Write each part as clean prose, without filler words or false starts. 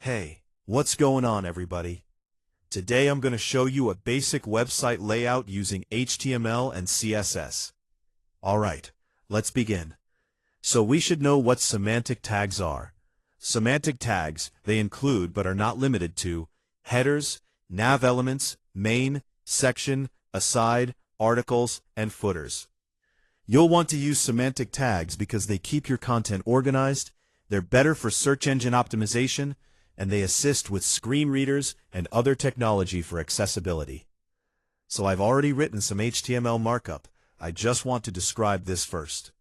Hey, what's going on, everybody? Today I'm going to show you a basic website layout using HTML and CSS. Alright, let's begin. So we should know what semantic tags are. Semantic tags, they include but are not limited to headers, nav elements, main, section, aside, articles, and footers. You'll want to use semantic tags because they keep your content organized, they're better for search engine optimization, and they assist with screen readers and other technology for accessibility. So I've already written some HTML markup. I just want to describe this first.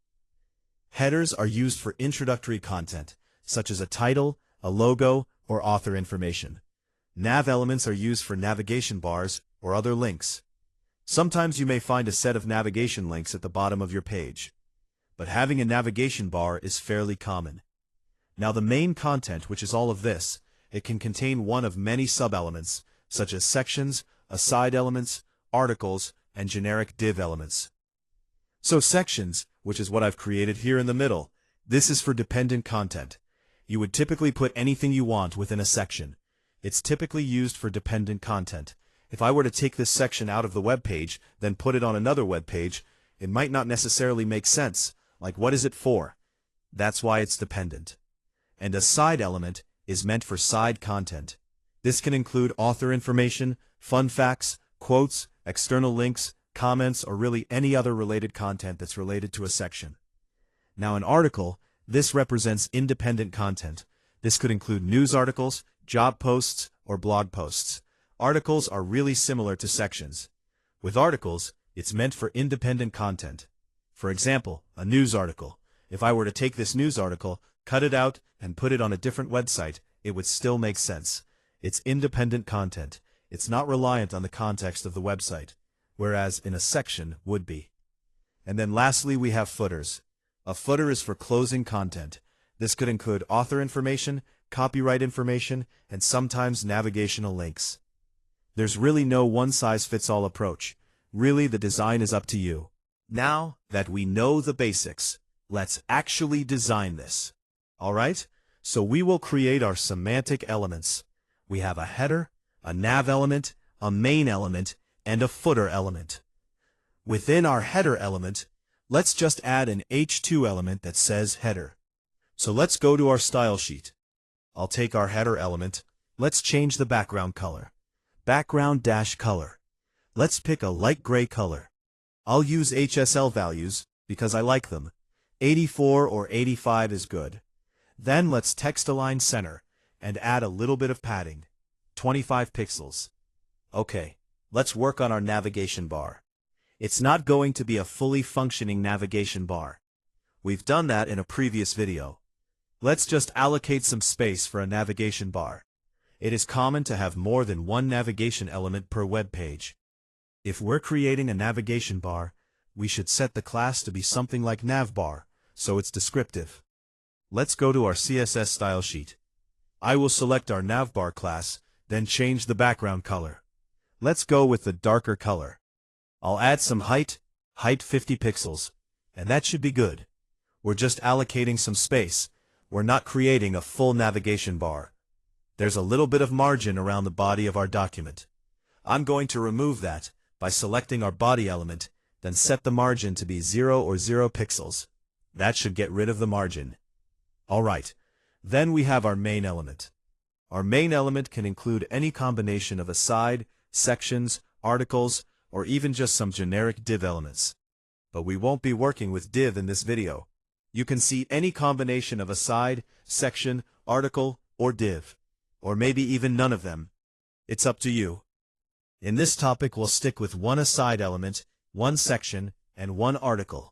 Headers are used for introductory content, such as a title, a logo, or author information. Nav elements are used for navigation bars or other links. Sometimes you may find a set of navigation links at the bottom of your page. But having a navigation bar is fairly common. Now the main content, which is all of this, it can contain one of many sub-elements, such as sections, aside elements, articles, and generic div elements. So sections, which is what I've created here in the middle, this is for dependent content. You would typically put anything you want within a section. It's typically used for dependent content. If I were to take this section out of the web page, then put it on another web page, it might not necessarily make sense. Like, what is it for? That's why it's dependent. And a side element is meant for side content. This can include author information, fun facts, quotes, external links, comments, or really any other related content that's related to a section. Now an article, this represents independent content. This could include news articles, job posts, or blog posts. Articles are really similar to sections. With articles, it's meant for independent content. For example, a news article. If I were to take this news article, cut it out, and put it on a different website, it would still make sense. It's independent content. It's not reliant on the context of the website, whereas in a section would be. And then lastly, we have footers. A footer is for closing content. This could include author information, copyright information, and sometimes navigational links. There's really no one-size-fits-all approach. Really, the design is up to you. Now that we know the basics, let's actually design this. Alright? So we will create our semantic elements. We have a header, a nav element, a main element, and a footer element. Within our header element, let's just add an H2 element that says header. So let's go to our style sheet. I'll take our header element. Let's change the background color. Background-color. Let's pick a light gray color. I'll use HSL values because I like them. 84 or 85 is good. Then let's text align center and add a little bit of padding. 25 pixels. Okay, let's work on our navigation bar. It's not going to be a fully functioning navigation bar. We've done that in a previous video. Let's just allocate some space for a navigation bar. It is common to have more than one navigation element per web page. If we're creating a navigation bar, we should set the class to be something like navbar, so it's descriptive. Let's go to our CSS style sheet. I will select our navbar class, then change the background color. Let's go with the darker color. I'll add some height 50 pixels, and that should be good. We're just allocating some space. We're not creating a full navigation bar. There's a little bit of margin around the body of our document. I'm going to remove that by selecting our body element, then set the margin to be 0 or 0 pixels. That should get rid of the margin. Alright, then we have our main element. Our main element can include any combination of aside, sections, articles, or even just some generic div elements. But we won't be working with div in this video. You can see any combination of aside, section, article, or div. Or maybe even none of them. It's up to you. In this topic, we'll stick with one aside element, one section, and one article.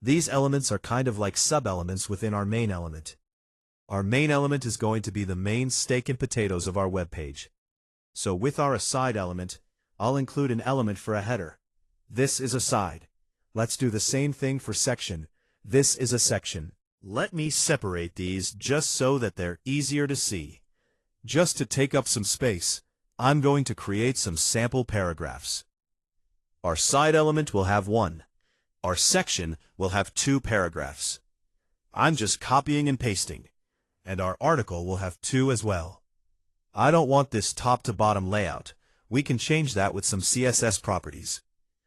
These elements are kind of like sub-elements within our main element. Our main element is going to be the main steak and potatoes of our web page. So with our aside element, I'll include an element for a header. This is aside. Let's do the same thing for section. This is a section. Let me separate these just so that they're easier to see. Just to take up some space, I'm going to create some sample paragraphs. Our side element will have one. Our section will have 2 paragraphs. I'm just copying and pasting. And our article will have 2 as well. I don't want this top-to-bottom layout. We can change that with some CSS properties.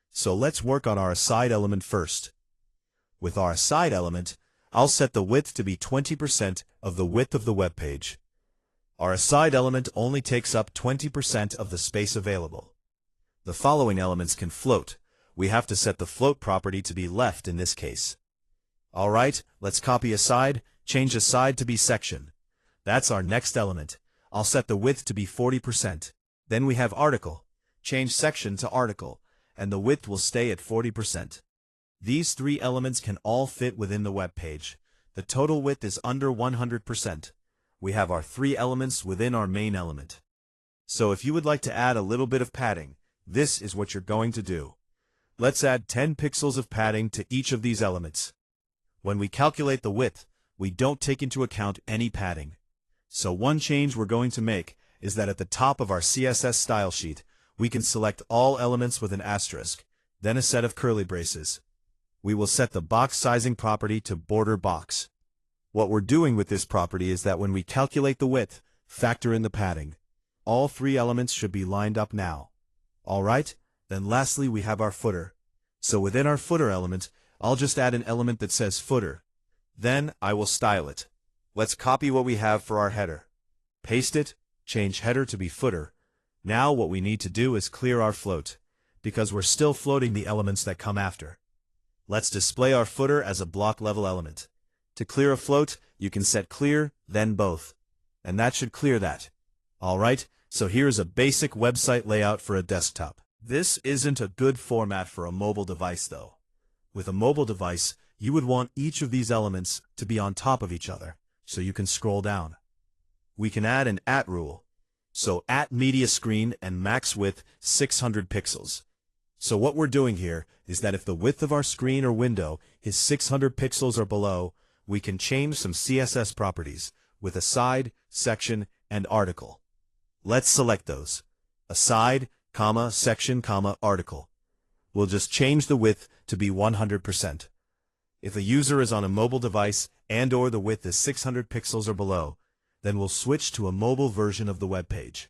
So let's work on our aside element first. With our aside element, I'll set the width to be 20% of the width of the web page. Our aside element only takes up 20% of the space available. The following elements can float. We have to set the float property to be left in this case. Alright, let's copy aside, change aside to be section. That's our next element. I'll set the width to be 40%. Then we have article. Change section to article, and the width will stay at 40%. These three elements can all fit within the web page. The total width is under 100%. We have our three elements within our main element. So if you would like to add a little bit of padding, this is what you're going to do. Let's add 10 pixels of padding to each of these elements. When we calculate the width, we don't take into account any padding. So one change we're going to make is that at the top of our CSS style sheet, we can select all elements with an asterisk, then a set of curly braces. We will set the box sizing property to border box. What we're doing with this property is that when we calculate the width, factor in the padding. All three elements should be lined up now. Alright, then lastly we have our footer. So within our footer element, I'll just add an element that says footer. Then I will style it. Let's copy what we have for our header. Paste it, change header to be footer. Now what we need to do is clear our float, because we're still floating the elements that come after. Let's display our footer as a block level element. To clear a float, you can set clear, then both. And that should clear that. Alright, so here's a basic website layout for a desktop. This isn't a good format for a mobile device though. With a mobile device, you would want each of these elements to be on top of each other, so you can scroll down. We can add an @ rule. So @media screen and max width 600 pixels. So what we're doing here is that if the width of our screen or window is 600 pixels or below, we can change some CSS properties with aside, section, and article. Let's select those. Aside, section, article. We'll just change the width to be 100%. If a user is on a mobile device and/or the width is 600 pixels or below, then we'll switch to a mobile version of the web page.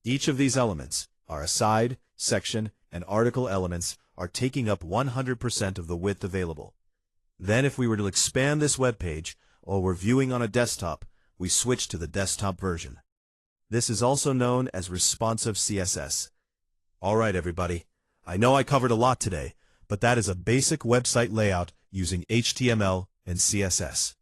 Each of these elements, our aside, section, and article elements, are taking up 100% of the width available. Then if we were to expand this web page, or we're viewing on a desktop, we switch to the desktop version. This is also known as responsive CSS. Alright everybody, I know I covered a lot today, but that is a basic website layout using HTML and CSS.